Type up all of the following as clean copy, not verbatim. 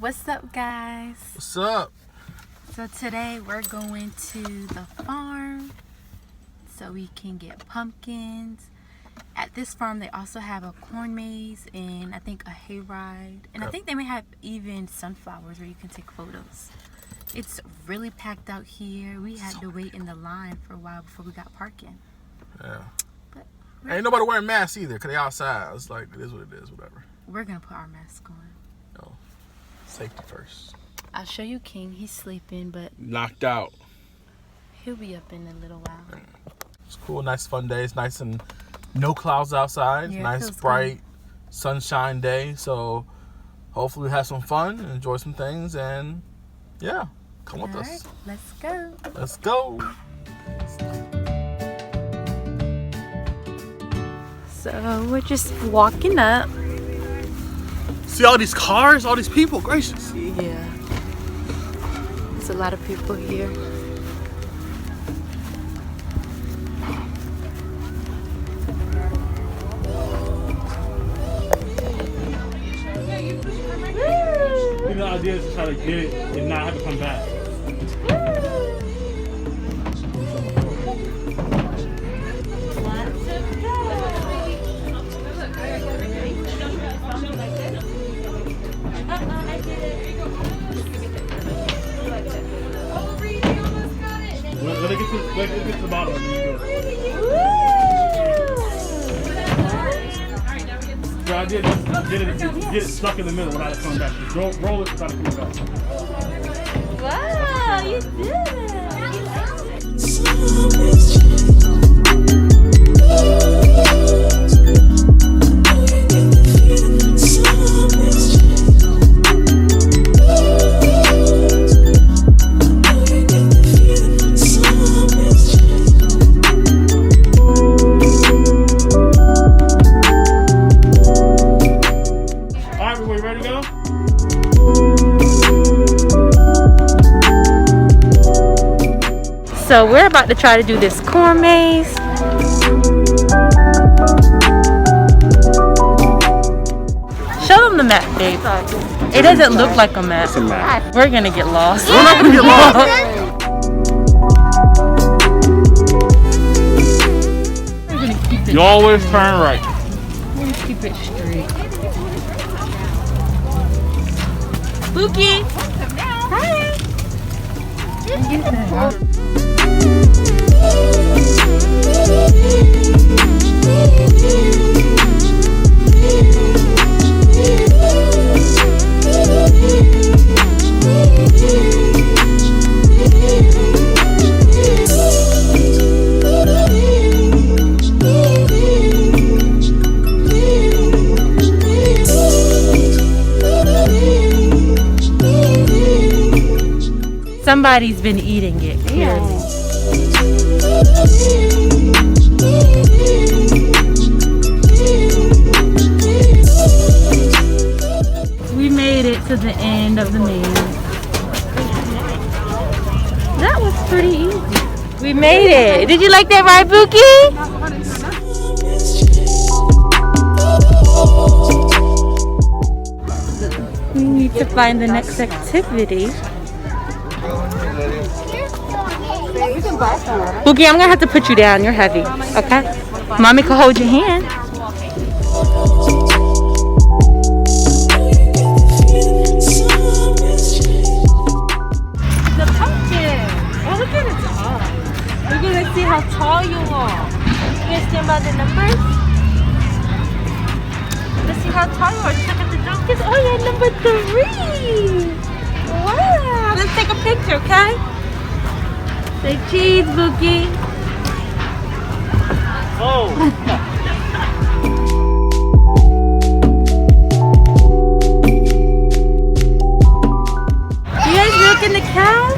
What's up, guys? What's up? So today we're going to the farm so we can get pumpkins. At this farm they also have a corn maze and I think a hayride, and I think they may have even sunflowers where you can take photos. It's really packed out here. We had to wait in the line for a while before we got parking. Yeah. But Ain't nobody wearing masks either because they outside. It's like, it is what it is, whatever. we're gonna put our mask on. No. Safety first. I'll show you King. He's sleeping, but Knocked out. he'll be up in a little while. It's cool, nice fun day. It's nice and no clouds outside. Yeah, it nice, feels bright, sunshine day. So hopefully we have some fun and enjoy some things. And yeah, come with All us. right, let's go. Let's go. So we're just walking up. See all these cars, all these people, gracious. Yeah. There's a lot of people here. The idea is to try to get it and not have to come back. Let it get to the bottom. The idea is to get it stuck in the middle without it coming back. Just roll it without it coming back. Wow, you did it. All right, everybody ready to go? So we're about to try to do this corn maze. Show them the map, babe. It doesn't look like a map. It's a map. We're gonna get lost. We're not gonna get lost. We're gonna keep it. You always turn right. We're gonna keep it straight. Spooky. Hi. Somebody's been eating it, clearly. We made it to the end of the maze. That was pretty easy. We made it. Did you like that ride, Bookie? We need to find the next activity. Boogie, I'm gonna have to put you down. You're heavy. Okay? Mommy can hold your hand. The pumpkin. Oh, look at it up. We're gonna see how tall you are. You gonna stand by the numbers? Let's see how tall you are. Just look at the pumpkins. Oh, you're number 3. Wow. Let's take a picture, okay? Say cheese, Bookie. Oh. You guys milking the cow?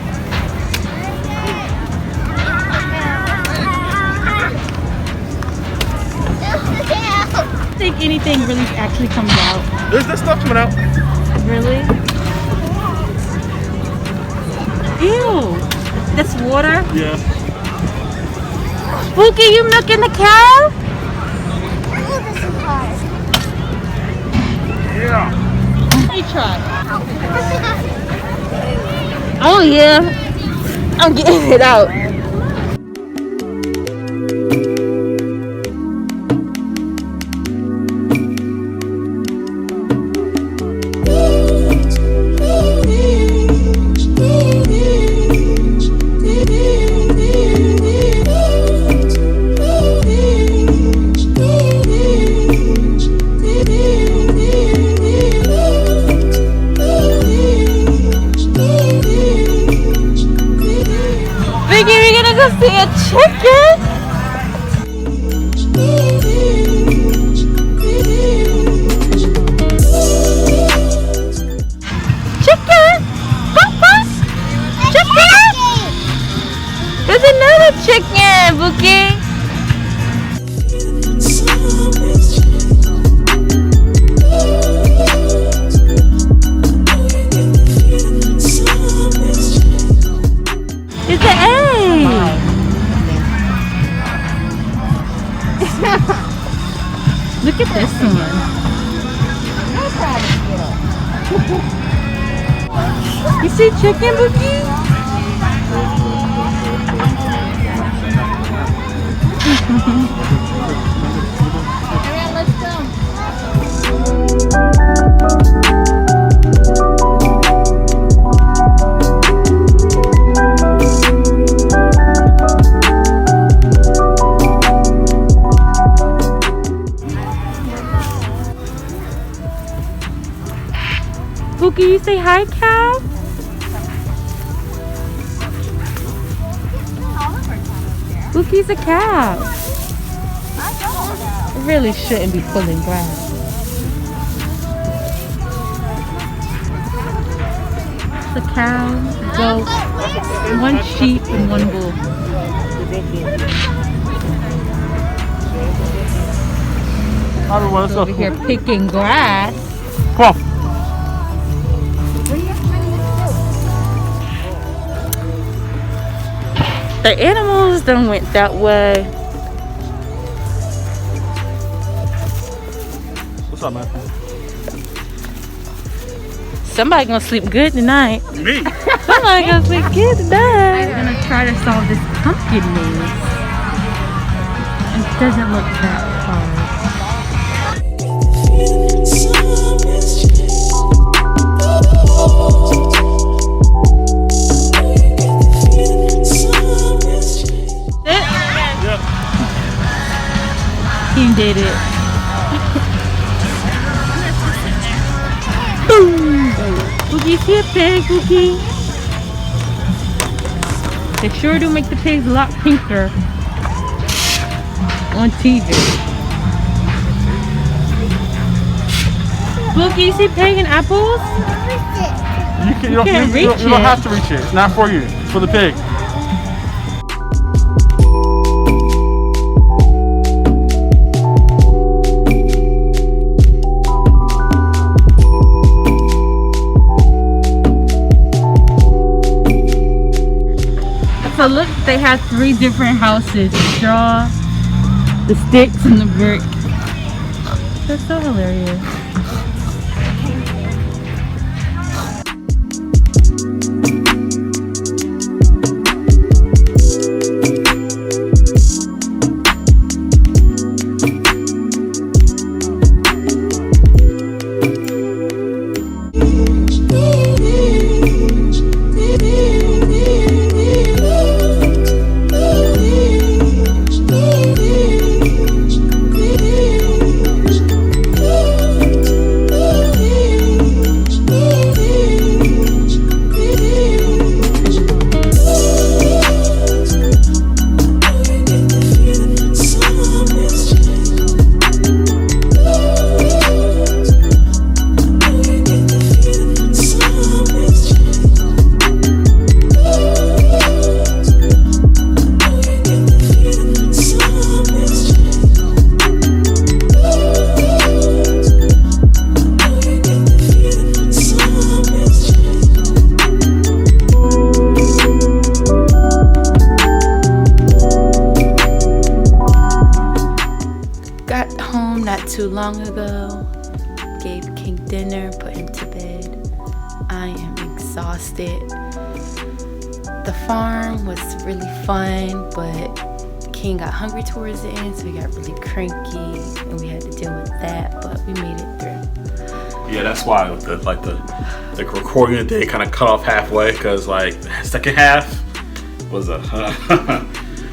I think anything really actually comes out. There's this stuff coming out. Really? Ew. That's water? Yeah. Spooky, you milking the cow? Yeah. me try. Oh yeah, I'm getting it out. We're gonna go see a chicken. Chicken! Papa! Chicken! There's another chicken, Bookie. It's an egg. Look at this one. You see chicken, Bookie? Alright, let's go. Bookie, you say hi, cow? Bookie's a cow. It really shouldn't be pulling grass. It's a cow, a goat, one sheep, and one bull. Over here picking grass. Come on. The animals done went that way. What's up, man? Somebody gonna sleep good tonight. Me? Somebody gonna sleep good tonight. I'm gonna try to solve this pumpkin maze. It doesn't look that hard. He did it. Boom! Bookie, see a pig, Bookie? They sure do make the pigs a lot pinker on TV. Bookie, you see pig and apples? You don't have to reach it. It's not for you. It's for the pig. So look, they have 3 different houses: the straw, the sticks, and the brick. That's so hilarious. Too long ago, gave King dinner, put him to bed. exhausted. The farm was really fun, but King got hungry towards the end, so he got really cranky, and we had to deal with that, but we made it through. Yeah, that's why the recording of the day kind of cut off halfway, because like the second half was a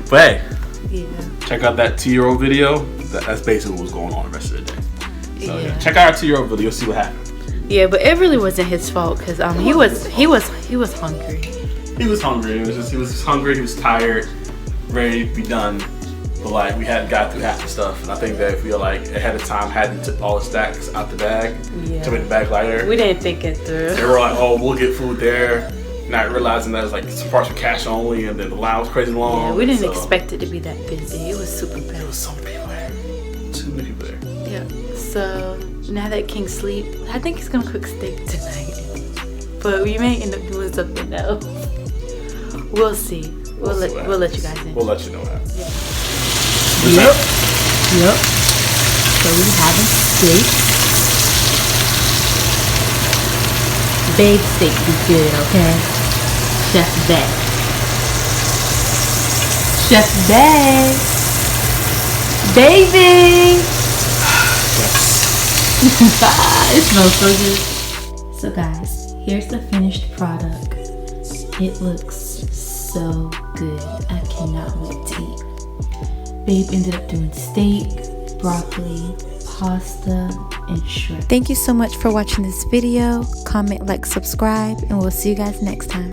but hey, Yeah. check out that 2-year-old video. That's basically what was going on the rest of the day. So Yeah. check out our 2-year-old video, see what happened. Yeah, but it really wasn't his fault, because he was hungry. He was hungry. He was hungry. He was tired, ready to be done. But like we hadn't got through half the stuff, and I think that if we like ahead of time hadn't took all the stacks out the bag to make the bag lighter, We didn't think it through. they were like, "Oh, we'll get food there," not realizing that it was like some parts were cash only, and then the line was crazy long. Yeah, we didn't so, expect it to be that busy. It was super There was fast. so many people there. Too many people there. Yeah. So now that King sleep, I think he's gonna cook steak tonight. But we may end up doing something else. We'll see. We'll let you guys in. We'll let you know what happens. Yep. So we having steak. Big steak be good, okay? Chef Bay. Chef Bay. Baby. It smells so good. So guys, here's the finished product. It looks so good. I cannot wait to eat. Babe ended up doing steak, broccoli, pasta, and shrimp. Thank you so much for watching this video. Comment, like, subscribe, and we'll see you guys next time.